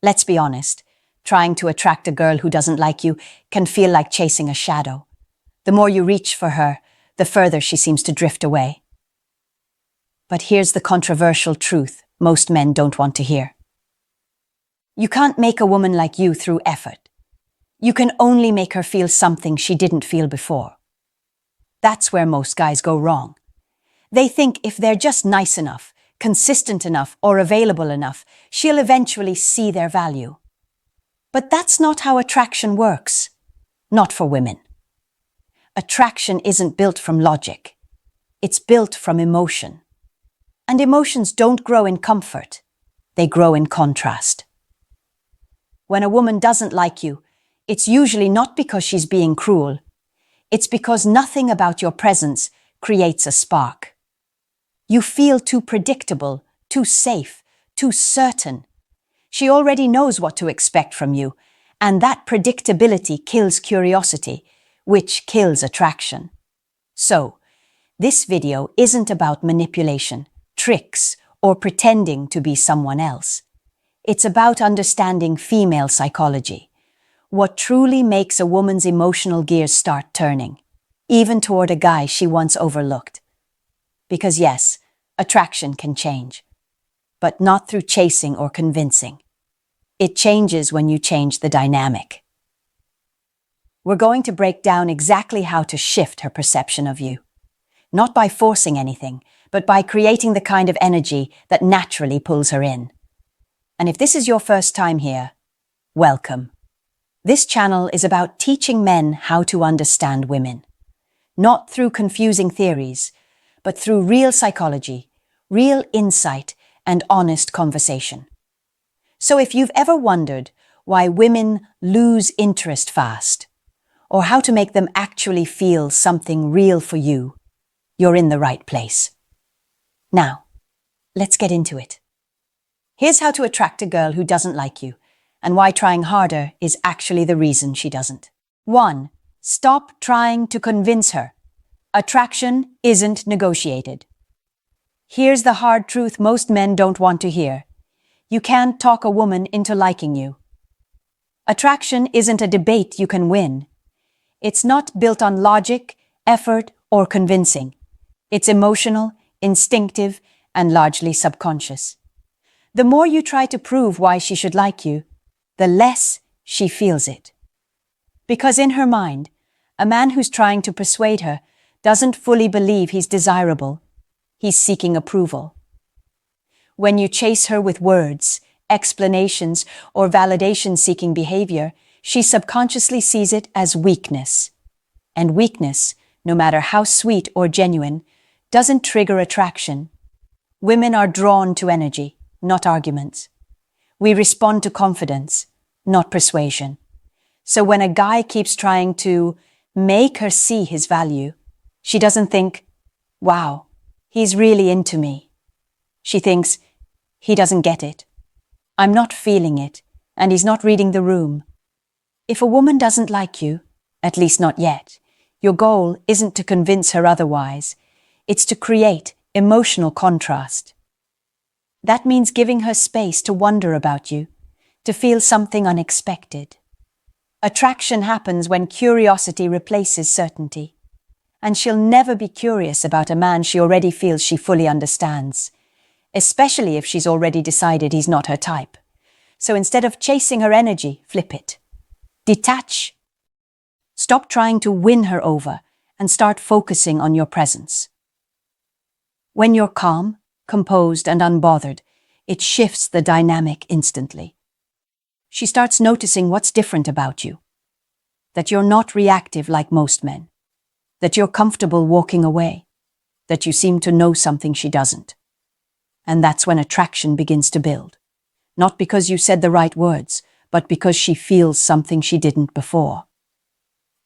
Let's be honest, trying to attract a girl who doesn't like you can feel like chasing a shadow. The more you reach for her, the further she seems to drift away. But here's the controversial truth most men don't want to hear. You can't make a woman like you through effort. You can only make her feel something she didn't feel before. That's where most guys go wrong. They think if they're just nice enough, consistent enough, or available enough, she'll eventually see their value. But that's not how attraction works. Not for women. Attraction isn't built from logic. It's built from emotion. And emotions don't grow in comfort. They grow in contrast. When a woman doesn't like you, it's usually not because she's being cruel. It's because nothing about your presence creates a spark. You feel too predictable, too safe, too certain. She already knows what to expect from you, and that predictability kills curiosity, which kills attraction. So, this video isn't about manipulation, tricks, or pretending to be someone else. It's about understanding female psychology. What truly makes a woman's emotional gears start turning, even toward a guy she once overlooked. Because yes, attraction can change, but not through chasing or convincing. It changes when you change the dynamic. We're going to break down exactly how to shift her perception of you. Not by forcing anything, but by creating the kind of energy that naturally pulls her in. And if this is your first time here, welcome. This channel is about teaching men how to understand women. Not through confusing theories, but through real psychology, real insight, and honest conversation. So if you've ever wondered why women lose interest fast, or how to make them actually feel something real for you, you're in the right place. Now, let's get into it. Here's how to attract a girl who doesn't like you, and why trying harder is actually the reason she doesn't. 1. Stop trying to convince her. Attraction isn't negotiated. Here's the hard truth most men don't want to hear. You can't talk a woman into liking you. Attraction isn't a debate you can win. It's not built on logic, effort, or convincing. It's emotional, instinctive, and largely subconscious. The more you try to prove why she should like you, the less she feels it. Because in her mind, a man who's trying to persuade her doesn't fully believe he's desirable. He's seeking approval. When you chase her with words, explanations, or validation-seeking behavior, she subconsciously sees it as weakness. And weakness, no matter how sweet or genuine, doesn't trigger attraction. Women are drawn to energy, not arguments. We respond to confidence, not persuasion. So when a guy keeps trying to make her see his value, she doesn't think, wow, he's really into me. She thinks, he doesn't get it. I'm not feeling it, and he's not reading the room. If a woman doesn't like you, at least not yet, your goal isn't to convince her otherwise. It's to create emotional contrast. That means giving her space to wonder about you, to feel something unexpected. Attraction happens when curiosity replaces certainty. And she'll never be curious about a man she already feels she fully understands, especially if she's already decided he's not her type. So instead of chasing her energy, flip it. Detach. Stop trying to win her over and start focusing on your presence. When you're calm, composed, and unbothered, it shifts the dynamic instantly. She starts noticing what's different about you. That you're not reactive like most men. That you're comfortable walking away. That you seem to know something she doesn't. And that's when attraction begins to build. Not because you said the right words, but because she feels something she didn't before.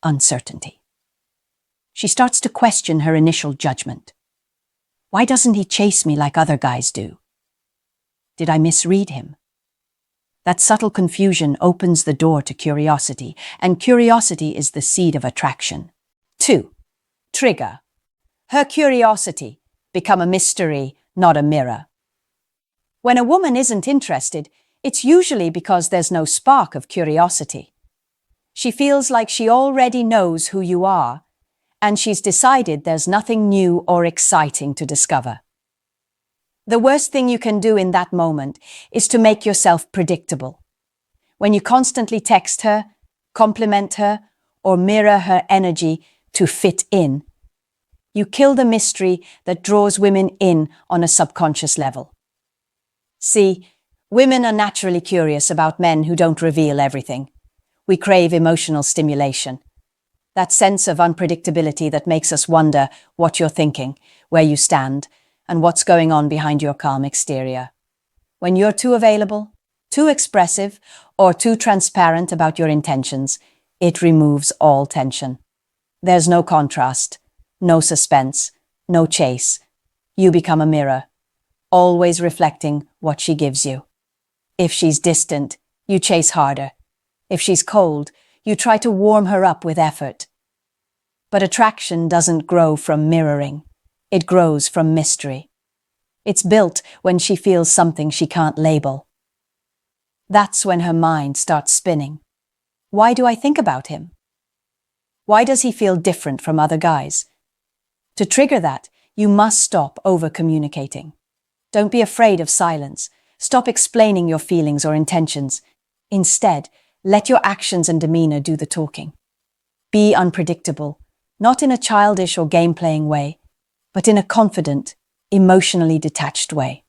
Uncertainty. She starts to question her initial judgment. Why doesn't he chase me like other guys do? Did I misread him? That subtle confusion opens the door to curiosity, and curiosity is the seed of attraction. 2. Trigger. Her curiosity. Become a mystery, not a mirror. When a woman isn't interested, It's usually because there's no spark of curiosity. She feels like she already knows who you are, and she's decided there's nothing new or exciting to discover. The worst thing you can do in that moment is to make yourself predictable. When you constantly text her, compliment her, or mirror her energy to fit in, you kill the mystery that draws women in on a subconscious level. See, women are naturally curious about men who don't reveal everything. We crave emotional stimulation. That sense of unpredictability that makes us wonder what you're thinking, where you stand, and what's going on behind your calm exterior. When you're too available, too expressive, or too transparent about your intentions, it removes all tension. There's no contrast, no suspense, no chase. You become a mirror, always reflecting what she gives you. If she's distant, you chase harder. If she's cold, you try to warm her up with effort. But attraction doesn't grow from mirroring. It grows from mystery. It's built when she feels something she can't label. That's when her mind starts spinning. Why do I think about him? Why does he feel different from other guys? To trigger that, you must stop over-communicating. Don't be afraid of silence. Stop explaining your feelings or intentions. Instead, let your actions and demeanor do the talking. Be unpredictable, not in a childish or game-playing way, but in a confident, emotionally detached way.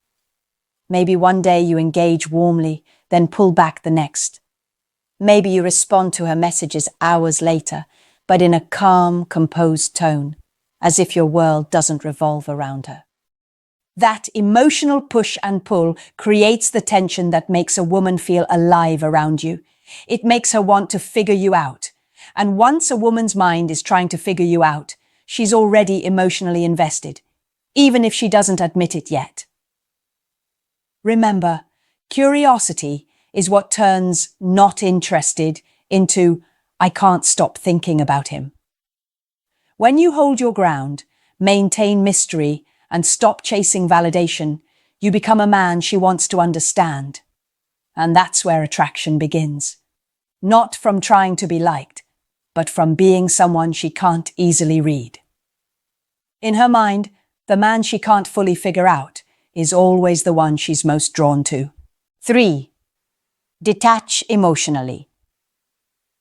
Maybe one day you engage warmly, then pull back the next. Maybe you respond to her messages hours later, but in a calm, composed tone, as if your world doesn't revolve around her. That emotional push and pull creates the tension that makes a woman feel alive around you. It makes her want to figure you out. And once a woman's mind is trying to figure you out, she's already emotionally invested, even if she doesn't admit it yet. Remember, curiosity is what turns not interested into I can't stop thinking about him. When you hold your ground, maintain mystery, and stop chasing validation, you become a man she wants to understand. And that's where attraction begins. Not from trying to be liked, but from being someone she can't easily read. In her mind, the man she can't fully figure out is always the one she's most drawn to. 3. Detach emotionally.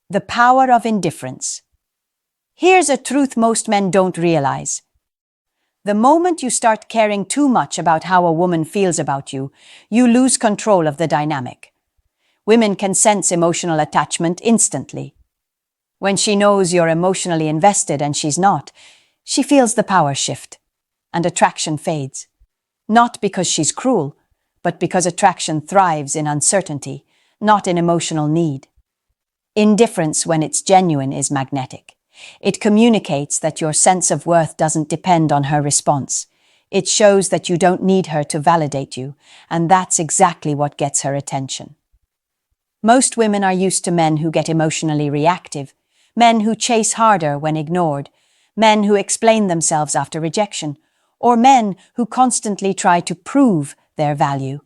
The power of indifference. Here's a truth most men don't realize. The moment you start caring too much about how a woman feels about you, you lose control of the dynamic. Women can sense emotional attachment instantly. When she knows you're emotionally invested and she's not, she feels the power shift, and attraction fades. Not because she's cruel, but because attraction thrives in uncertainty, not in emotional need. Indifference, when it's genuine, is magnetic. It communicates that your sense of worth doesn't depend on her response. It shows that you don't need her to validate you, and that's exactly what gets her attention. Most women are used to men who get emotionally reactive, men who chase harder when ignored, men who explain themselves after rejection, or men who constantly try to prove their value.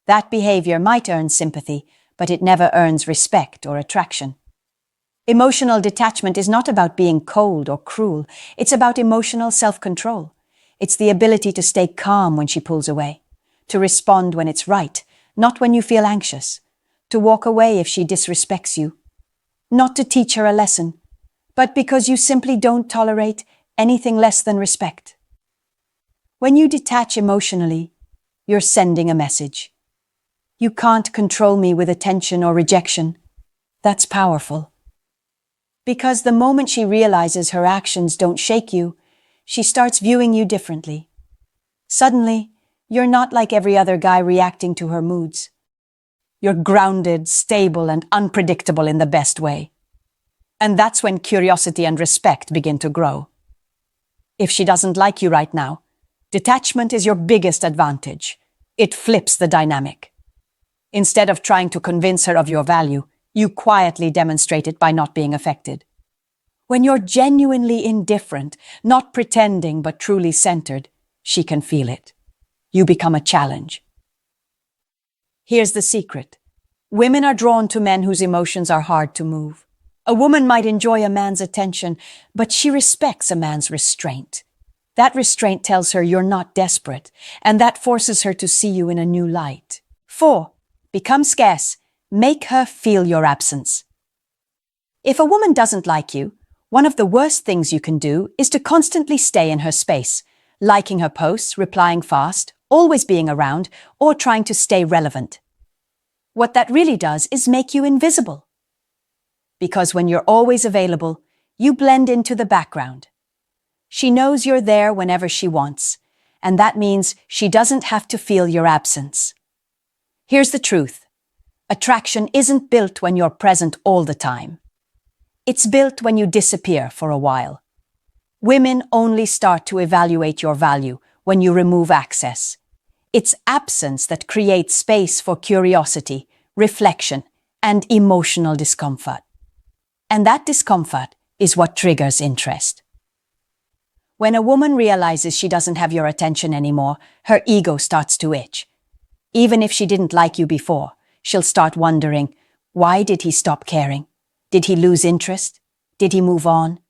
That behavior might earn sympathy, but it never earns respect or attraction. Emotional detachment is not about being cold or cruel. It's about emotional self-control. It's the ability to stay calm when she pulls away, to respond when it's right, not when you feel anxious, to walk away if she disrespects you, not to teach her a lesson, but because you simply don't tolerate anything less than respect. When you detach emotionally, you're sending a message. You can't control me with attention or rejection. That's powerful. Because the moment she realizes her actions don't shake you, she starts viewing you differently. Suddenly, you're not like every other guy reacting to her moods. You're grounded, stable, and unpredictable in the best way. And that's when curiosity and respect begin to grow. If she doesn't like you right now, detachment is your biggest advantage. It flips the dynamic. Instead of trying to convince her of your value, you quietly demonstrate it by not being affected. When you're genuinely indifferent, not pretending but truly centered, she can feel it. You become a challenge. Here's the secret. Women are drawn to men whose emotions are hard to move. A woman might enjoy a man's attention, but she respects a man's restraint. That restraint tells her you're not desperate, and that forces her to see you in a new light. 4. Become scarce. Make her feel your absence. If a woman doesn't like you, one of the worst things you can do is to constantly stay in her space, liking her posts, replying fast, always being around, or trying to stay relevant. What that really does is make you invisible. Because when you're always available, you blend into the background. She knows you're there whenever she wants, and that means she doesn't have to feel your absence. Here's the truth. Attraction isn't built when you're present all the time. It's built when you disappear for a while. Women only start to evaluate your value when you remove access. It's absence that creates space for curiosity, reflection, and emotional discomfort. And that discomfort is what triggers interest. When a woman realizes she doesn't have your attention anymore, her ego starts to itch. Even if she didn't like you before, she'll start wondering, why did he stop caring? Did he lose interest? Did he move on?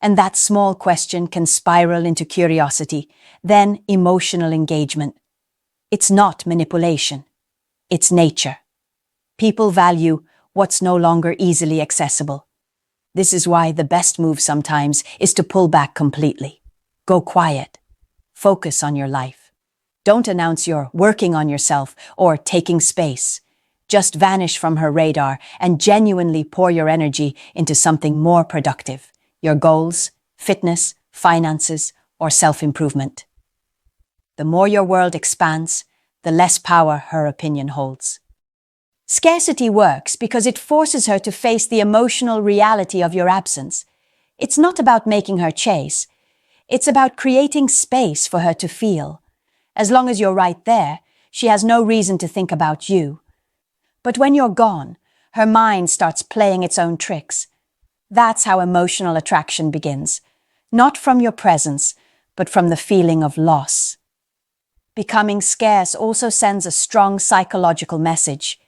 And that small question can spiral into curiosity, then emotional engagement. It's not manipulation. It's nature. People value what's no longer easily accessible. This is why the best move sometimes is to pull back completely. Go quiet. Focus on your life. Don't announce you're working on yourself or taking space. Just vanish from her radar and genuinely pour your energy into something more productive. Your goals, fitness, finances, or self-improvement. The more your world expands, the less power her opinion holds. Scarcity works because it forces her to face the emotional reality of your absence. It's not about making her chase. It's about creating space for her to feel. As long as you're right there, she has no reason to think about you. But when you're gone, her mind starts playing its own tricks. That's how emotional attraction begins. Not from your presence, but from the feeling of loss. Becoming scarce also sends a strong psychological message.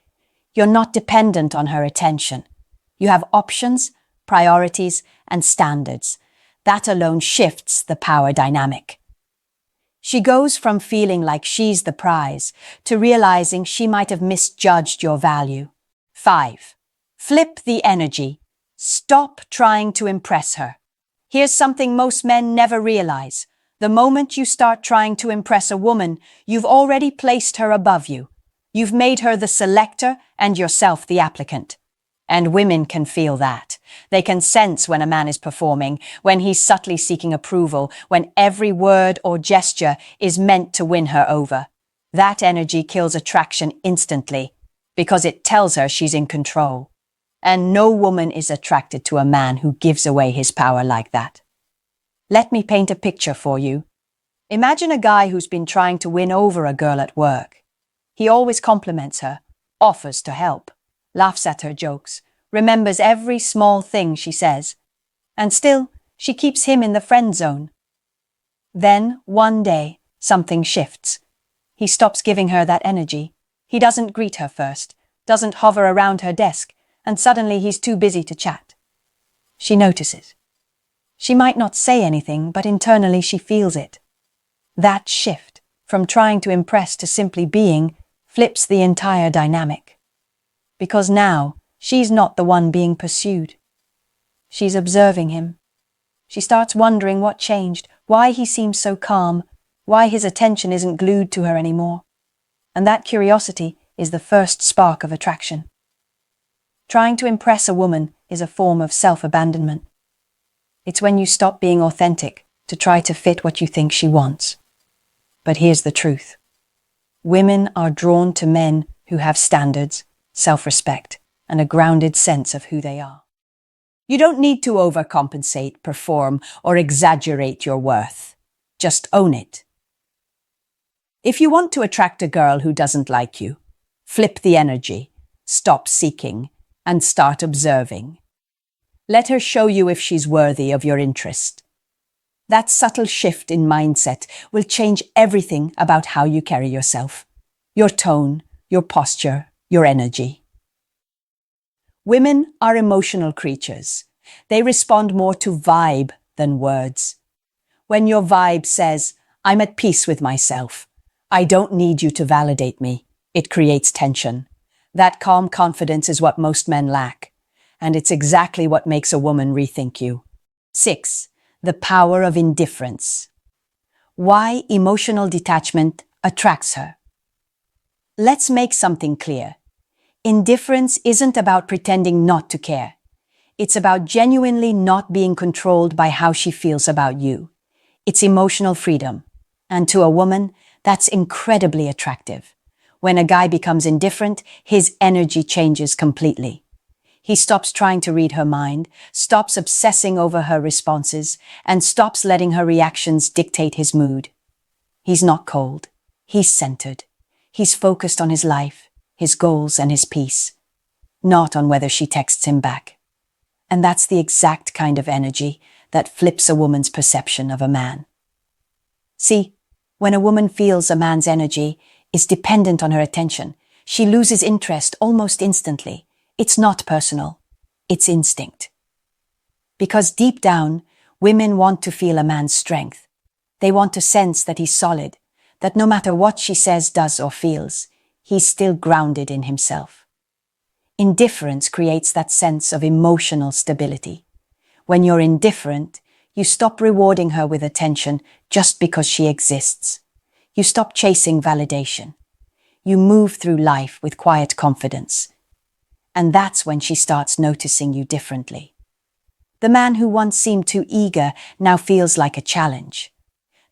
You're not dependent on her attention. You have options, priorities, and standards. That alone shifts the power dynamic. She goes from feeling like she's the prize to realizing she might have misjudged your value. 5. Flip the energy. Stop trying to impress her. Here's something most men never realize. The moment you start trying to impress a woman, you've already placed her above you. You've made her the selector and yourself the applicant. And women can feel that. They can sense when a man is performing, when he's subtly seeking approval, when every word or gesture is meant to win her over. That energy kills attraction instantly because it tells her she's in control. And no woman is attracted to a man who gives away his power like that. Let me paint a picture for you. Imagine a guy who's been trying to win over a girl at work. He always compliments her, offers to help, laughs at her jokes, remembers every small thing she says. And still, she keeps him in the friend zone. Then, one day, something shifts. He stops giving her that energy. He doesn't greet her first, doesn't hover around her desk, and suddenly he's too busy to chat. She notices. She might not say anything, but internally she feels it. That shift, from trying to impress to simply being, flips the entire dynamic. Because now, she's not the one being pursued. She's observing him. She starts wondering what changed, why he seems so calm, why his attention isn't glued to her anymore. And that curiosity is the first spark of attraction. Trying to impress a woman is a form of self-abandonment. It's when you stop being authentic to try to fit what you think she wants. But here's the truth. Women are drawn to men who have standards, self-respect, and a grounded sense of who they are. You don't need to overcompensate, perform, or exaggerate your worth. Just own it. If you want to attract a girl who doesn't like you, flip the energy, stop seeking, and start observing. Let her show you if she's worthy of your interest. That subtle shift in mindset will change everything about how you carry yourself. Your tone, your posture, your energy. Women are emotional creatures. They respond more to vibe than words. When your vibe says, "I'm at peace with myself. I don't need you to validate me," it creates tension. That calm confidence is what most men lack, and it's exactly what makes a woman rethink you. 6. The power of indifference. Why emotional detachment attracts her. Let's make something clear. Indifference isn't about pretending not to care. It's about genuinely not being controlled by how she feels about you. It's emotional freedom. And to a woman, that's incredibly attractive. When a guy becomes indifferent, his energy changes completely. He stops trying to read her mind, stops obsessing over her responses, and stops letting her reactions dictate his mood. He's not cold. He's centered. He's focused on his life, his goals, and his peace, not on whether she texts him back. And that's the exact kind of energy that flips a woman's perception of a man. See, when a woman feels a man's energy is dependent on her attention, she loses interest almost instantly. It's not personal. It's instinct. Because deep down, women want to feel a man's strength. They want to sense that he's solid, that no matter what she says, does, or feels, he's still grounded in himself. Indifference creates that sense of emotional stability. When you're indifferent, you stop rewarding her with attention just because she exists. You stop chasing validation. You move through life with quiet confidence. And that's when she starts noticing you differently. The man who once seemed too eager now feels like a challenge.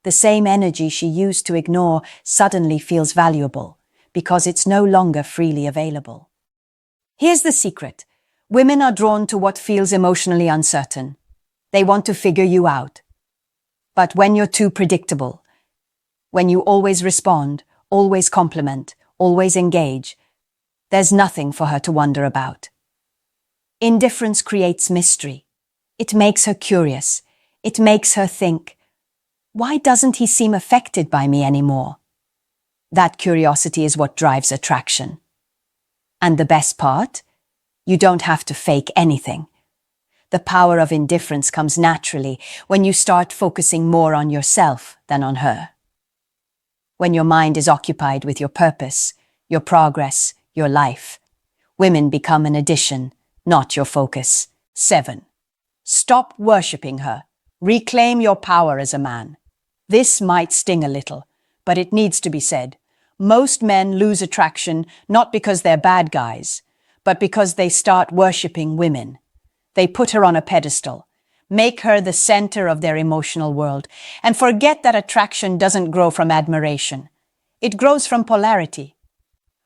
The same energy she used to ignore suddenly feels valuable because it's no longer freely available. Here's the secret. Women are drawn to what feels emotionally uncertain. They want to figure you out. But when you're too predictable, when you always respond, always compliment, always engage, there's nothing for her to wonder about. Indifference creates mystery. It makes her curious. It makes her think, why doesn't he seem affected by me anymore? That curiosity is what drives attraction. And the best part? You don't have to fake anything. The power of indifference comes naturally when you start focusing more on yourself than on her. When your mind is occupied with your purpose, your progress, your life, women become an addition, not your focus. 7. Stop worshipping her. Reclaim your power as a man. This might sting a little, but it needs to be said. Most men lose attraction not because they're bad guys, but because they start worshipping women. They put her on a pedestal, make her the center of their emotional world, and forget that attraction doesn't grow from admiration. It grows from polarity.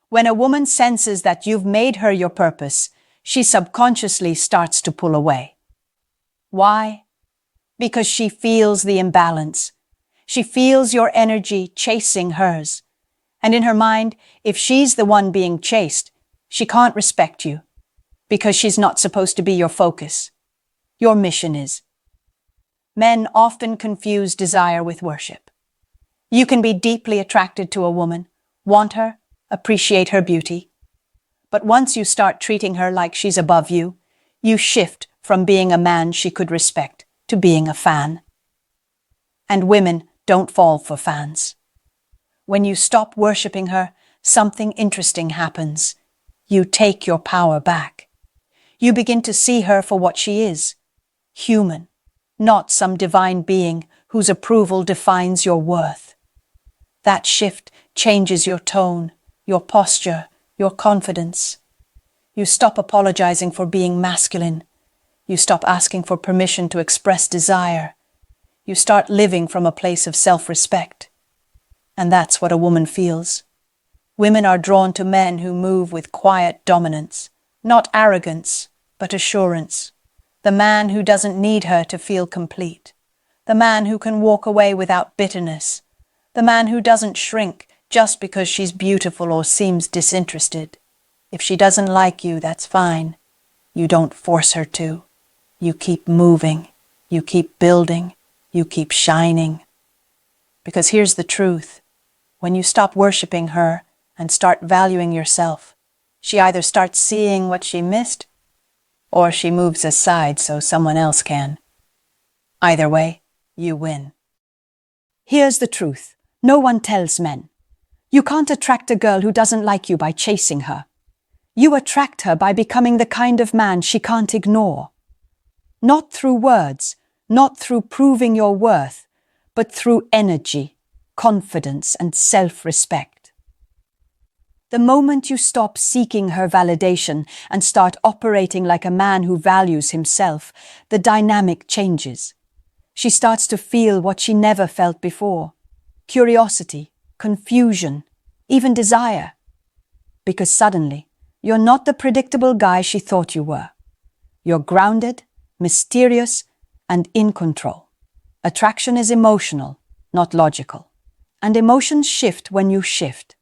When a woman senses that you've made her your purpose, she subconsciously starts to pull away. Why? Because she feels the imbalance. She feels your energy chasing hers. And in her mind, if she's the one being chased, she can't respect you because she's not supposed to be your focus. Your mission is. Men often confuse desire with worship. You can be deeply attracted to a woman, want her, appreciate her beauty. But once you start treating her like she's above you, you shift from being a man she could respect to being a fan. And women don't fall for fans. When you stop worshipping her, something interesting happens. You take your power back. You begin to see her for what she is, human, not some divine being whose approval defines your worth. That shift changes your tone, your posture, your confidence. You stop apologizing for being masculine. You stop asking for permission to express desire. You start living from a place of self-respect. And that's what a woman feels. Women are drawn to men who move with quiet dominance, not arrogance, but assurance. The man who doesn't need her to feel complete. The man who can walk away without bitterness. The man who doesn't shrink just because she's beautiful or seems disinterested. If she doesn't like you, that's fine. You don't force her to. You keep moving. You keep building. You keep shining. Because here's the truth. When you stop worshipping her and start valuing yourself, she either starts seeing what she missed or she moves aside so someone else can. Either way, you win. Here's the truth. No one tells men. You can't attract a girl who doesn't like you by chasing her. You attract her by becoming the kind of man she can't ignore. Not through words, not through proving your worth, but through energy, confidence, and self-respect. The moment you stop seeking her validation and start operating like a man who values himself, the dynamic changes. She starts to feel what she never felt before: curiosity, confusion, even desire. Because suddenly, you're not the predictable guy she thought you were. You're grounded, mysterious, and in control. Attraction is emotional, not logical. And emotions shift when you shift.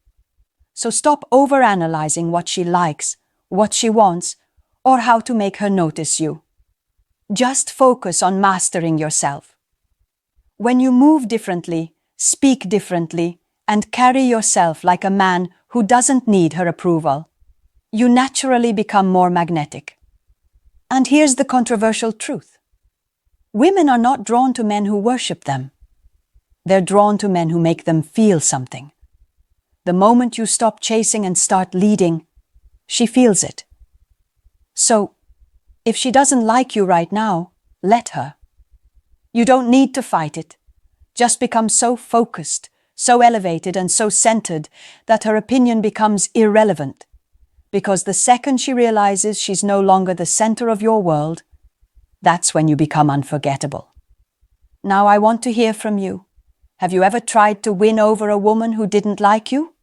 So stop overanalyzing what she likes, what she wants, or how to make her notice you. Just focus on mastering yourself. When you move differently, speak differently, and carry yourself like a man who doesn't need her approval, you naturally become more magnetic. And here's the controversial truth. Women are not drawn to men who worship them. They're drawn to men who make them feel something. The moment you stop chasing and start leading, she feels it. So, if she doesn't like you right now, let her. You don't need to fight it. Just become so focused, so elevated, and so centered that her opinion becomes irrelevant. Because the second she realizes she's no longer the center of your world, that's when you become unforgettable. Now I want to hear from you. Have you ever tried to win over a woman who didn't like you?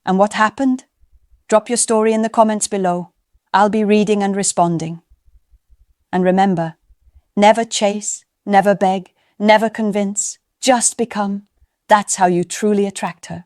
And what happened? Drop your story in the comments below. I'll be reading and responding. And remember, never chase, never beg, never convince, just become. That's how you truly attract her.